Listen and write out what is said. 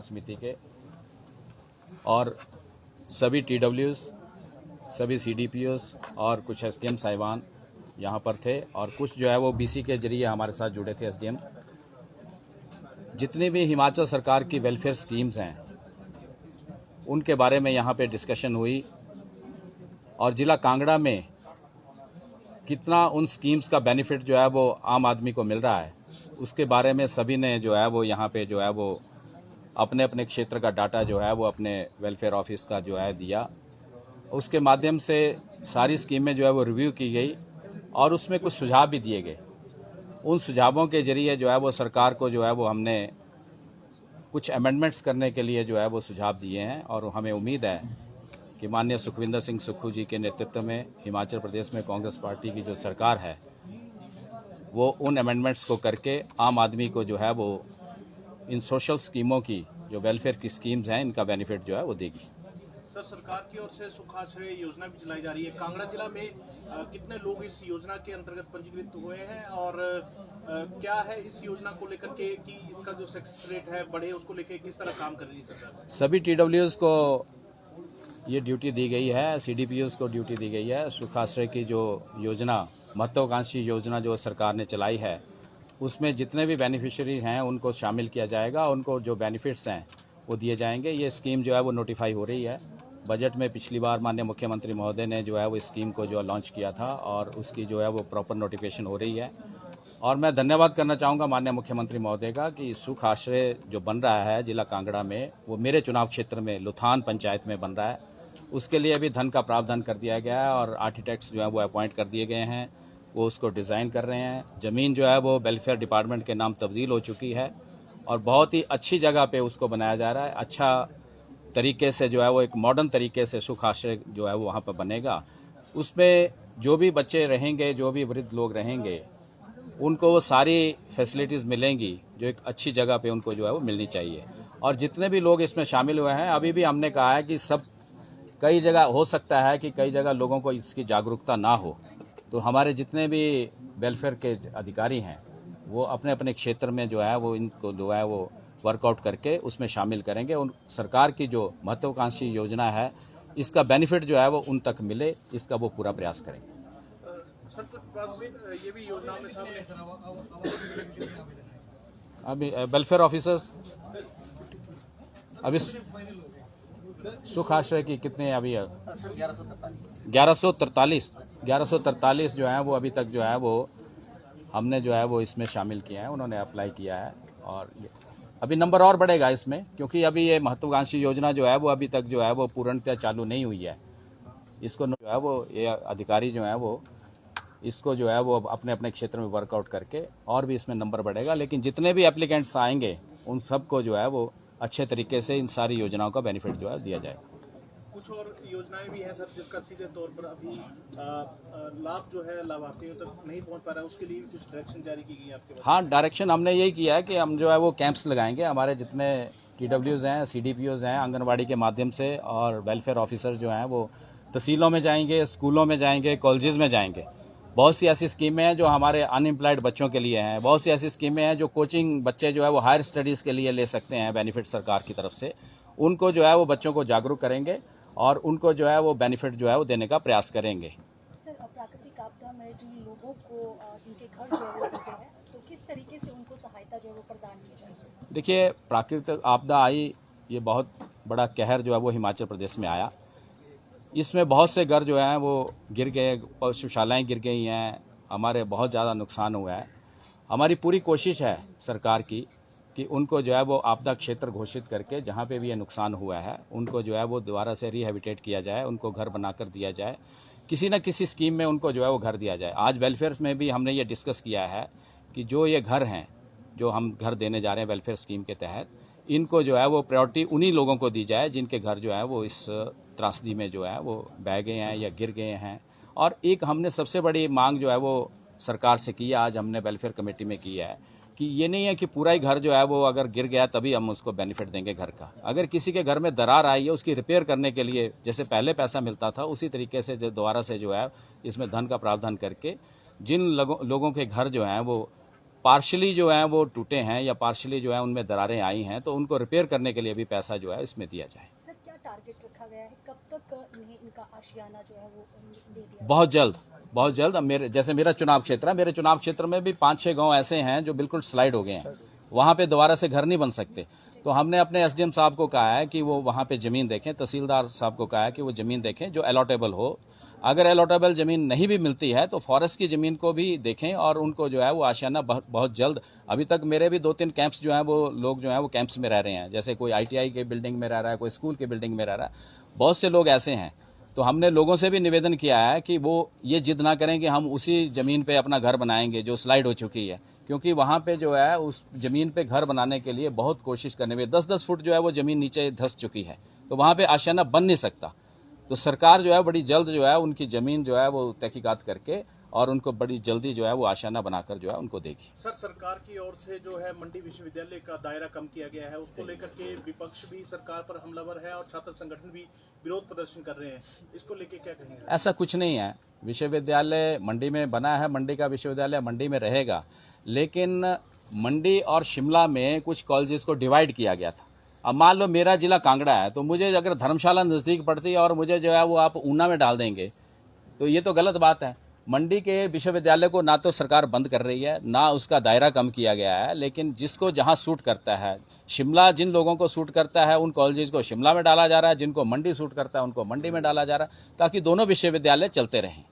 समिति के और सभी TWs, सभी CDPOs और कुछ SDM साहिबान यहाँ पर थे और कुछ जो है वो BC के जरिए हमारे साथ जुड़े थे SDM। जितनी भी हिमाचल सरकार की वेलफेयर स्कीम्स हैं उनके बारे में यहाँ पे डिस्कशन हुई और ज़िला कांगड़ा में कितना उन स्कीम्स का बेनिफिट जो है वो आम आदमी को मिल रहा है उसके बारे में सभी ने जो है वो यहाँ पे जो है वो अपने अपने क्षेत्र का डाटा जो है वो अपने वेलफेयर ऑफिस का जो है दिया। उसके माध्यम से सारी स्कीमें जो है वो रिव्यू की गई और उसमें कुछ सुझाव भी दिए गए। उन सुझावों के जरिए जो है वो सरकार को जो है वो हमने कुछ अमेंडमेंट्स करने के लिए जो है वो सुझाव दिए हैं और हमें उम्मीद है कि माननीय सुखविंदर सिंह सुक्खू जी के नेतृत्व में हिमाचल प्रदेश में कांग्रेस पार्टी की जो सरकार है वो उन अमेंडमेंट्स को करके आम आदमी को जो है वो इन सोशल स्कीमों की जो वेलफेयर की स्कीम्स हैं इनका बेनिफिट जो है वो देगी। सर, सरकार की ओर से सुखाश्रय योजना भी चलाई जा रही है। कांगड़ा जिला में कितने लोग इस योजना के अंतर्गत पंजीकृत हुए हैं और क्या है इस योजना को लेकर के कि इसका जो सक्सेस रेट है बढ़े, उसको लेकर किस तरह काम कर रही है सरकार? सभी TWs को ये ड्यूटी दी गई है, CDPOs को ड्यूटी दी गई है। सुखाश्रय की जो योजना, महत्वाकांक्षी योजना जो सरकार ने चलाई है उसमें जितने भी बेनिफिशियरी हैं उनको शामिल किया जाएगा, उनको जो बेनिफिट्स हैं वो दिए जाएंगे। ये स्कीम जो है वो नोटिफाई हो रही है। बजट में पिछली बार माननीय मुख्यमंत्री महोदय ने जो है वो स्कीम को जो लॉन्च किया था और उसकी जो है वो प्रॉपर नोटिफिकेशन हो रही है। और मैं धन्यवाद करना चाहूँगा माननीय मुख्यमंत्री महोदय का कि सुख आश्रय जो बन रहा है जिला कांगड़ा में वो मेरे चुनाव क्षेत्र में लुथान पंचायत में बन रहा है। उसके लिए भी धन का प्रावधान कर दिया गया है और आर्किटेक्ट्स जो है वो अपॉइंट कर दिए गए हैं, वो उसको डिज़ाइन कर रहे हैं। ज़मीन जो है वो वेलफेयर डिपार्टमेंट के नाम तब्दील हो चुकी है और बहुत ही अच्छी जगह पे उसको बनाया जा रहा है। अच्छा तरीके से जो है वो एक मॉडर्न तरीके से सुख आश्रय जो है वो वहाँ पर बनेगा। उसमें जो भी बच्चे रहेंगे, जो भी वृद्ध लोग रहेंगे, उनको वो सारी फैसिलिटीज़ मिलेंगी जो एक अच्छी जगह पे उनको जो है वो मिलनी चाहिए। और जितने भी लोग इसमें शामिल हुए हैं, अभी भी हमने कहा है कि सब कई जगह हो सकता है कि कई जगह लोगों को इसकी जागरूकता ना हो, तो हमारे जितने भी वेलफेयर के अधिकारी हैं वो अपने अपने क्षेत्र में जो है वो इनको जो है वो वर्कआउट करके उसमें शामिल करेंगे। उन सरकार की जो महत्वाकांक्षी योजना है इसका बेनिफिट जो है वो उन तक मिले, इसका वो पूरा प्रयास करेंगे। सर, कुछ बात ये भी योजना में सामने अभी वेलफेयर ऑफिसर्स अभी सुख आश्रय की कितने अभी 1143 जो है वो अभी तक जो है वो हमने जो है वो इसमें शामिल किए हैं, उन्होंने अप्लाई किया है और अभी नंबर और बढ़ेगा इसमें, क्योंकि अभी ये महत्वाकांक्षी योजना जो है वो अभी तक जो है वो पूर्णतः चालू नहीं हुई है। इसको जो है वो ये अधिकारी जो है वो इसको जो है वो अपने अपने क्षेत्र में वर्कआउट करके और भी इसमें नंबर बढ़ेगा। लेकिन जितने भी एप्लीकेंट्स आएंगे उन सबको जो है वो अच्छे तरीके से इन सारी योजनाओं का बेनिफिट जो है दिया जाएगा। कुछ और योजनाएं भी हैं सर जिसका सीधे तौर पर अभी लाभ जो है लाभार्थियों तक नहीं पहुंच पा रहा है, उसके लिए भी कुछ डायरेक्शन जारी की गई है आपके पास? हाँ, डायरेक्शन हमने यही किया है कि हम जो है वो कैंप्स लगाएंगे। हमारे जितने TWs हैं, CDPOs हैं, आंगनवाड़ी के माध्यम से और वेलफेयर ऑफिसर जो हैं वो तहसीलों में जाएंगे, स्कूलों में जाएंगे, कॉलेजेस में जाएंगे। बहुत सी ऐसी स्कीमें हैं जो हमारे अनएम्प्लॉयड बच्चों के लिए हैं, बहुत सी ऐसी स्कीमें हैं जो कोचिंग बच्चे जो है वो हायर स्टडीज़ के लिए ले सकते हैं बेनिफिट सरकार की तरफ से। उनको जो है वो बच्चों को जागरूक करेंगे और उनको जो है वो बेनिफिट जो है वो देने का प्रयास करेंगे। सर, प्राकृतिक आपदा में जिन लोगों को जिनके घर जो है वो टूटे हैं, तो किस तरीके से उनको सहायता जो है वो प्रदान की जाएगी? देखिए, प्राकृतिक आपदा आई, ये बहुत बड़ा कहर जो है वो हिमाचल प्रदेश में आया। इसमें बहुत से घर जो हैं वो गिर गए, पशुशालाएँ गिर गई हैं, हमारे बहुत ज़्यादा नुकसान हुआ है। हमारी पूरी कोशिश है सरकार की कि उनको जो है वो आपदा क्षेत्र घोषित करके जहाँ पे भी ये नुकसान हुआ है उनको जो है वो दोबारा से रिहेबिटेट किया जाए, उनको घर बनाकर दिया जाए, किसी न किसी स्कीम में उनको जो है वो घर दिया जाए। आज वेलफेयर में भी हमने ये डिस्कस किया है कि जो ये घर हैं जो हम घर देने जा रहे हैं वेलफेयर स्कीम के तहत, इनको जो है वो प्रायोरिटी उन्हीं लोगों को दी जाए जिनके घर जो है वो इस त्रासदी में जो है वो बह गए हैं या गिर गए हैं। और एक हमने सबसे बड़ी मांग जो है वो सरकार से की है, आज हमने वेलफेयर कमेटी में की है कि ये नहीं है कि पूरा ही घर जो है वो अगर गिर गया तभी हम उसको बेनिफिट देंगे घर का। अगर किसी के घर में दरार आई है उसकी रिपेयर करने के लिए जैसे पहले पैसा मिलता था उसी तरीके से दोबारा से जो है इसमें धन का प्रावधान करके जिन लोगों के घर जो हैं वो पार्शली जो है वो टूटे हैं या पार्शली जो है उनमें दरारें आई हैं, तो उनको रिपेयर करने के लिए भी पैसा जो है इसमें दिया जाए। सर क्या टारगेट रखा गया है, कब तक इन्हें इनका आशियाना जो है वो दे दिया? बहुत जल्द, बहुत जल्द। अब मेरा चुनाव क्षेत्र है, मेरे चुनाव क्षेत्र में भी 5-6 गांव ऐसे हैं जो बिल्कुल स्लाइड हो गए हैं, वहाँ पे दोबारा से घर नहीं बन सकते। तो हमने अपने एसडीएम साहब को कहा है कि वो वहाँ पे ज़मीन देखें, तहसीलदार साहब को कहा है कि वो ज़मीन देखें जो अलॉटेबल हो। अगर अलॉटेबल ज़मीन नहीं भी मिलती है तो फॉरेस्ट की ज़मीन को भी देखें और उनको जो है वो आशियाना बहुत जल्द। अभी तक मेरे भी 2-3 कैंप्स जो हैं वो लोग जो हैं वो कैंप्स में रह रहे हैं, जैसे कोई ITI के बिल्डिंग में रह रहा है, कोई स्कूल के बिल्डिंग में रह रहा है, बहुत से लोग ऐसे हैं। तो हमने लोगों से भी निवेदन किया है कि वो ये जिद ना करें कि हम उसी ज़मीन पे अपना घर बनाएंगे जो स्लाइड हो चुकी है, क्योंकि वहाँ पे जो है उस ज़मीन पे घर बनाने के लिए बहुत कोशिश करने में 10-10 फुट जो है वो ज़मीन नीचे धंस चुकी है, तो वहाँ पे आशियाना बन नहीं सकता। तो सरकार जो है बड़ी जल्द जो है उनकी ज़मीन जो है वो तहकीकात करके और उनको बड़ी जल्दी जो है वो आशियाना बनाकर जो है उनको देगी। सर, सरकार की ओर से जो है मंडी विश्वविद्यालय का दायरा कम किया गया है, उसको लेकर के विपक्ष भी सरकार पर हमलावर है और छात्र संगठन भी विरोध प्रदर्शन कर रहे हैं, इसको लेके क्या कहेंगे? ऐसा कुछ नहीं है, विश्वविद्यालय मंडी में बना है, मंडी का विश्वविद्यालय मंडी में रहेगा, लेकिन मंडी और शिमला में कुछ कॉलेजेस को डिवाइड किया गया था। अब मान लो मेरा जिला कांगड़ा है, तो मुझे अगर धर्मशाला नज़दीक पड़ती है और मुझे जो है वो आप ऊना में डाल देंगे, तो ये तो गलत बात है। मंडी के विश्वविद्यालय को ना तो सरकार बंद कर रही है, ना उसका दायरा कम किया गया है, लेकिन जिसको जहां सूट करता है, शिमला जिन लोगों को सूट करता है उन कॉलेजेस को शिमला में डाला जा रहा है, जिनको मंडी सूट करता है उनको मंडी में डाला जा रहा है, ताकि दोनों विश्वविद्यालय चलते रहें।